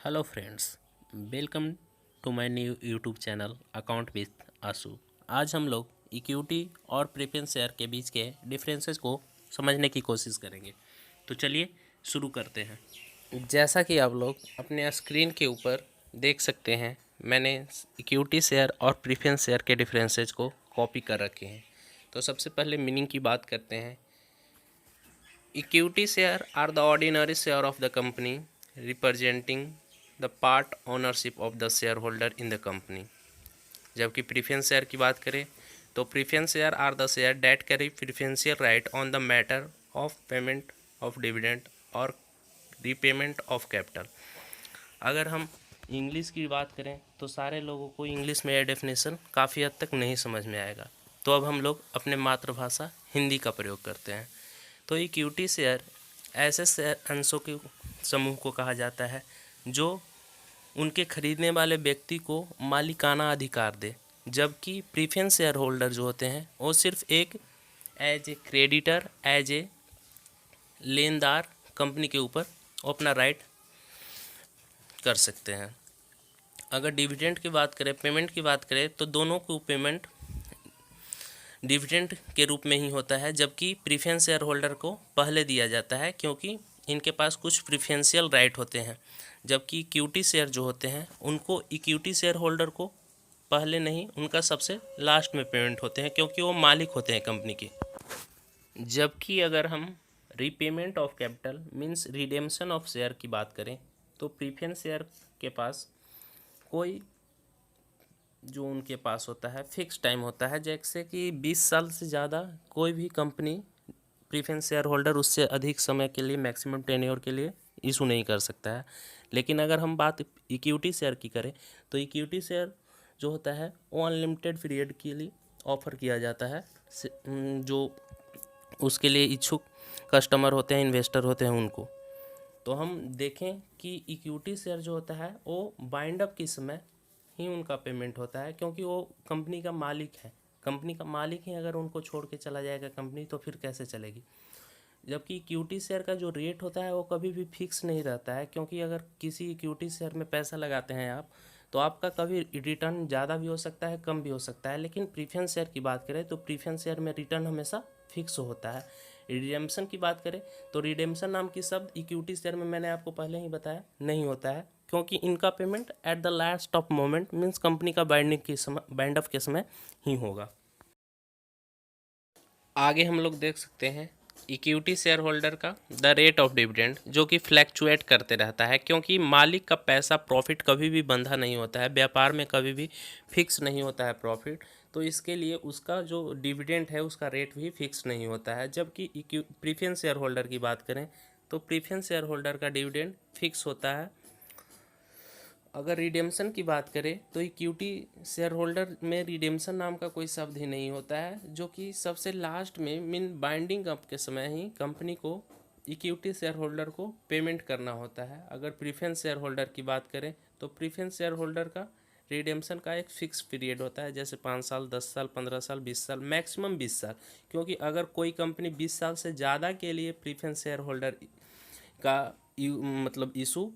Hello friends, welcome to my new YouTube channel account with Ashu. आज हम लोग equity और प्रेफरेंस शेयर के बीच के डिफरेंसेस को समझने की कोशिश करेंगे। तो चलिए शुरू करते हैं। जैसा कि आप लोग अपने स्क्रीन के ऊपर देख सकते हैं, मैंने इक्विटी शेयर और प्रेफरेंस शेयर के डिफरेंसेस को कॉपी कर रखे हैं। तो सबसे पहले मीनिंग की बात करते हैं। Equity share are the ordinary share of the company representing the part ownership of the share holder in the company. जबकि प्रीफरेंस शेयर की बात करें तो preference share are the share that carry preferential right on the matter of payment of dividend और repayment of capital. अगर हम English की बात करें तो सारे लोगों को इंग्लिश में यह डेफिनेशन काफ़ी हद तक नहीं समझ में आएगा, तो अब हम लोग अपने मातृभाषा हिंदी का प्रयोग करते हैं। तो इक्विटी शेयर ऐसे शेयर अंशों के समूह को कहा जाता है जो उनके खरीदने वाले व्यक्ति को मालिकाना अधिकार दे, जबकि प्रीफरेंस शेयर होल्डर जो होते हैं वो सिर्फ एक as a creditor, as a लेनदार कंपनी के ऊपर अपना राइट कर सकते हैं। अगर डिविडेंड की बात करें, पेमेंट की बात करें, तो दोनों को पेमेंट डिविडेंड के रूप में ही होता है, जबकि प्रीफरेंस शेयर होल्डर को पहले दिया जाता है क्योंकि इनके पास कुछ प्रीफरेंशियल राइट होते हैं। जबकि इक्विटी शेयर जो होते हैं उनको इक्विटी शेयर होल्डर को पहले नहीं, उनका सबसे लास्ट में पेमेंट होते हैं क्योंकि वो मालिक होते हैं कंपनी के। जबकि अगर हम repayment of capital means redemption of share की बात करें तो प्रीफरेंस शेयर के पास कोई जो उनके पास होता है फिक्स टाइम होता है, जैसे कि 20 साल से ज़्यादा कोई भी कंपनी प्रीफरेंस शेयर होल्डर उससे अधिक समय के लिए, मैक्सिमम टेन्योर के लिए इशू नहीं कर सकता है। लेकिन अगर हम बात इक्विटी शेयर की करें तो इक्विटी शेयर जो होता है वो अनलिमिटेड पीरियड के लिए ऑफर किया जाता है, जो उसके लिए इच्छुक कस्टमर होते हैं, इन्वेस्टर होते हैं उनको। तो हम देखें कि इक्विटी शेयर जो होता है वो बाइंड अप के समय ही उनका पेमेंट होता है क्योंकि वो कंपनी का मालिक है। कंपनी का मालिक ही अगर उनको छोड़ के चला जाएगा कंपनी, तो फिर कैसे चलेगी। जबकि इक्विटी शेयर का जो रेट होता है वो कभी भी फिक्स नहीं रहता है, क्योंकि अगर किसी इक्विटी शेयर में पैसा लगाते हैं आप, तो आपका कभी रिटर्न ज़्यादा भी हो सकता है, कम भी हो सकता है। लेकिन प्रीफरेंस शेयर की बात करें तो प्रीफरेंस शेयर में रिटर्न हमेशा फिक्स होता है। रिडेम्पशन की बात करें तो रिडेम्पशन नाम की शब्द इक्विटी शेयर में मैंने आपको पहले ही बताया नहीं होता है, क्योंकि इनका payment at the last of moment means company का बाइंड अप के समय ही होगा। आगे हम लोग देख सकते हैं इक्विटी शेयर होल्डर का द रेट ऑफ डिविडेंड, जो कि फ्लैक्चुएट करते रहता है क्योंकि मालिक का पैसा, प्रॉफिट कभी भी बंधा नहीं होता है, व्यापार में कभी भी फिक्स नहीं होता है प्रॉफिट। तो इसके लिए उसका जो डिविडेंड है उसका रेट भी फिक्स नहीं होता है। जबकि प्रीफरेंस शेयर होल्डर की बात करें तो प्रीफरेंस शेयर होल्डर का डिविडेंड फिक्स होता है। अगर रिडेम्पशन की बात करें तो इक्विटी शेयर होल्डर में रिडेम्पशन नाम का कोई शब्द ही नहीं होता है, जो कि सबसे लास्ट में मीन बाइंडिंग अप के समय ही कंपनी को इक्विटी शेयर होल्डर को पेमेंट करना होता है। अगर प्रीफरेंस शेयर होल्डर की बात करें तो प्रीफरेंस शेयर होल्डर का रिडेम्पशन का एक फिक्स पीरियड होता है, जैसे 5 साल, 10 साल, 15 साल, 20 साल, मैक्सिमम 20 साल। क्योंकि अगर कोई कंपनी 20 साल से ज़्यादा के लिए प्रीफरेंस शेयर होल्डर का मतलब इशू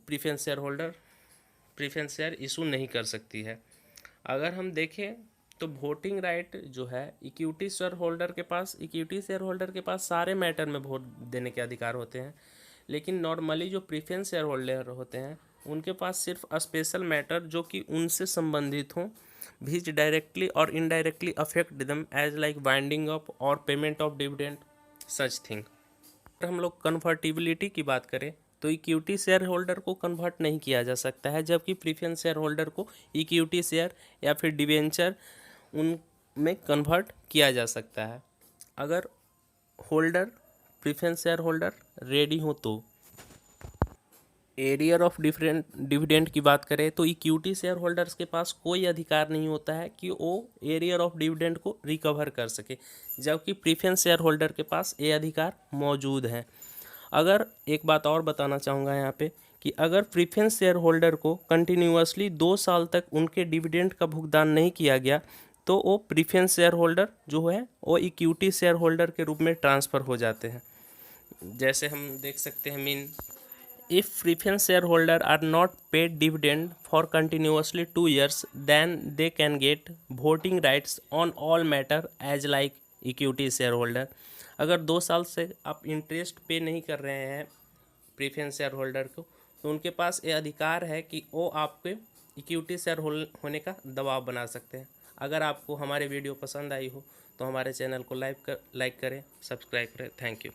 प्रीफरेंस शेयर इशू नहीं कर सकती है। अगर हम देखें तो वोटिंग राइट जो है इक्विटी शेयर होल्डर के पास सारे मैटर में वोट देने के अधिकार होते हैं। लेकिन नॉर्मली जो प्रीफरेंस शेयर होल्डर होते हैं उनके पास सिर्फ स्पेशल मैटर जो कि उनसे संबंधित हों विच डायरेक्टली और indirectly affect them as like binding up और payment of dividend such thing. अगर हम लोग कन्वर्टिबिलिटी की बात करें तो इक्विटी शेयर होल्डर को कन्वर्ट नहीं किया जा सकता है, जबकि प्रीफरेंस शेयर होल्डर को इक्विटी शेयर या फिर डिवेंचर उनमें कन्वर्ट किया जा सकता है। अगर holder preference share holder ready हो तो एरियर ऑफ डिफरेंट डिविडेंड की बात करें तो इक्विटी शेयर होल्डर्स के पास कोई अधिकार नहीं होता है कि वो एरियर ऑफ डिविडेंड को रिकवर कर सके, जबकि प्रीफरेंस शेयर होल्डर के पास ये अधिकार मौजूद है। अगर एक बात और बताना चाहूँगा यहाँ पे कि अगर प्रीफरेंस शेयर होल्डर को कंटिन्यूअसली 2 साल तक उनके डिविडेंड का भुगतान नहीं किया गया तो वो प्रीफरेंस शेयर होल्डर जो है वो इक्विटी शेयर होल्डर के रूप में ट्रांसफ़र हो जाते हैं। जैसे हम देख सकते हैं mean If preference shareholder are not paid dividend for continuously 2 years, then they can get voting rights on all matter as like equity shareholder. अगर 2 साल से आप इंटरेस्ट पे नहीं कर रहे हैं प्रीफरेंस शेयर होल्डर को, तो उनके पास ये अधिकार है कि वो आपके इक्विटी शेयर होने का दबाव बना सकते हैं। अगर आपको हमारे वीडियो पसंद आई हो तो हमारे चैनल को लाइक करें, सब्सक्राइब करें। Thank you.